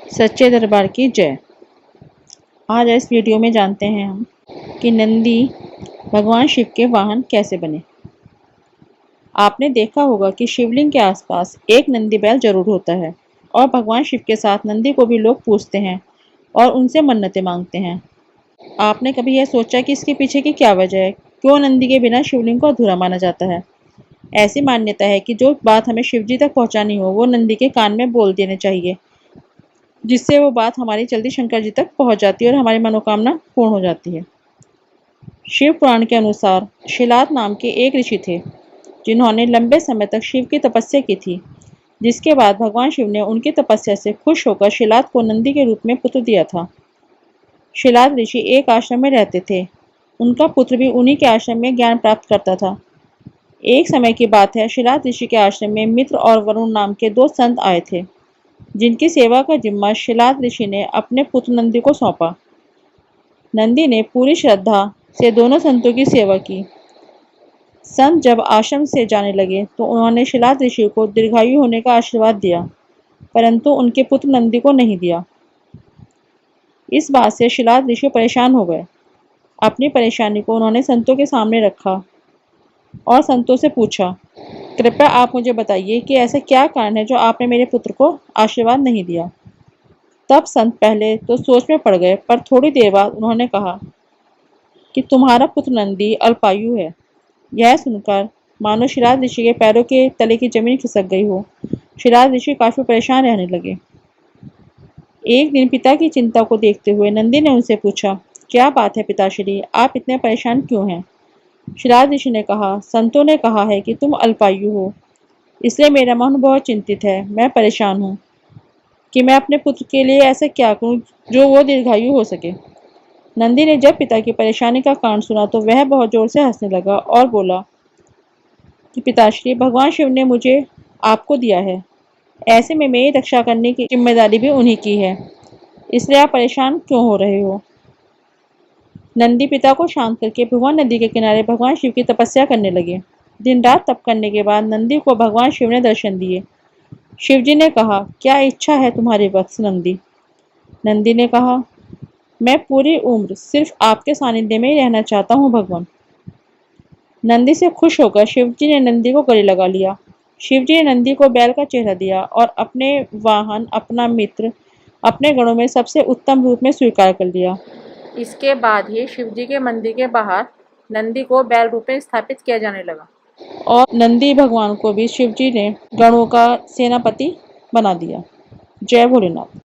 सच्चे दरबार की जय। आज इस वीडियो में जानते हैं हम कि नंदी भगवान शिव के वाहन कैसे बने। आपने देखा होगा कि शिवलिंग के आसपास एक नंदी बैल जरूर होता है और भगवान शिव के साथ नंदी को भी लोग पूजते हैं और उनसे मन्नतें मांगते हैं। आपने कभी यह सोचा कि इसके पीछे की क्या वजह है? क्यों नंदी के बिना शिवलिंग को अधूरा माना जाता है? ऐसी मान्यता है कि जो बात हमें शिव जी तक पहुंचानी हो वो नंदी के कान में बोल देने चाहिए, जिससे वो बात हमारी जल्दी शंकर जी तक पहुंच जाती है और हमारी मनोकामना पूर्ण हो जाती है। शिव पुराण के अनुसार शिलाद नाम के एक ऋषि थे जिन्होंने लंबे समय तक शिव की तपस्या की थी, जिसके बाद भगवान शिव ने उनकी तपस्या से खुश होकर शिलाद को नंदी के रूप में पुत्र दिया था। शिलाद ऋषि एक आश्रम में रहते थे। उनका पुत्र भी उन्हीं के आश्रम में ज्ञान प्राप्त करता था। एक समय की बात है, शिलाद ऋषि के आश्रम में मित्र और वरुण नाम के दो संत आए थे, जिनकी सेवा का जिम्मा शिलाद ऋषि ने अपने पुत्र नंदी को सौंपा। नंदी ने पूरी श्रद्धा से दोनों संतों की सेवा की। संत जब आश्रम से जाने लगे तो उन्होंने शिलाद ऋषि को दीर्घायु होने का आशीर्वाद दिया, परंतु उनके पुत्र नंदी को नहीं दिया। इस बात से शिलाद ऋषि परेशान हो गए। अपनी परेशानी को उन्होंने संतों के सामने रखा और संतों से पूछा, कृपया आप मुझे बताइए कि ऐसा क्या कारण है जो आपने मेरे पुत्र को आशीर्वाद नहीं दिया। तब संत पहले तो सोच में पड़ गए, पर थोड़ी देर बाद उन्होंने कहा कि तुम्हारा पुत्र नंदी अल्पायु है। यह सुनकर मानो शिलाद ऋषि के पैरों के तले की जमीन खिसक गई हो। शिलाद ऋषि काफी परेशान रहने लगे। एक दिन पिता की चिंता को देखते हुए नंदी ने उनसे पूछा, क्या बात है पिताश्री, आप इतने परेशान क्यों हैं? शिलाद ऋषि ने कहा, संतों ने कहा है कि तुम अल्पायु हो, इसलिए मेरा मन बहुत चिंतित है। मैं परेशान हूँ कि मैं अपने पुत्र के लिए ऐसा क्या करूं जो वो दीर्घायु हो सके। नंदी ने जब पिता की परेशानी का कारण सुना तो वह बहुत जोर से हंसने लगा और बोला कि पिताश्री, भगवान शिव ने मुझे आपको दिया है, ऐसे में मेरी रक्षा करने की जिम्मेदारी भी उन्हीं की है, इसलिए आप परेशान क्यों हो रहे हो? नंदी पिता को शांत करके भगवान नदी के किनारे भगवान शिव की तपस्या करने लगे। दिन रात तप करने के बाद नंदी को भगवान शिव ने दर्शन दिए। शिवजी ने कहा, क्या इच्छा है तुम्हारी वत्स नंदी? नंदी ने कहा, मैं पूरी उम्र सिर्फ आपके सानिध्य में ही रहना चाहता हूँ भगवान। नंदी से खुश होकर शिवजी ने नंदी को गले लगा लिया। शिवजी ने नंदी को बैल का चेहरा दिया और अपने वाहन, अपना मित्र, अपने गणों में सबसे उत्तम रूप में स्वीकार कर लिया। इसके बाद ही शिवजी के मंदिर के बाहर नंदी को बैल रूप में स्थापित किया जाने लगा और नंदी भगवान को भी शिवजी ने गणों का सेनापति बना दिया। जय भोलेनाथ।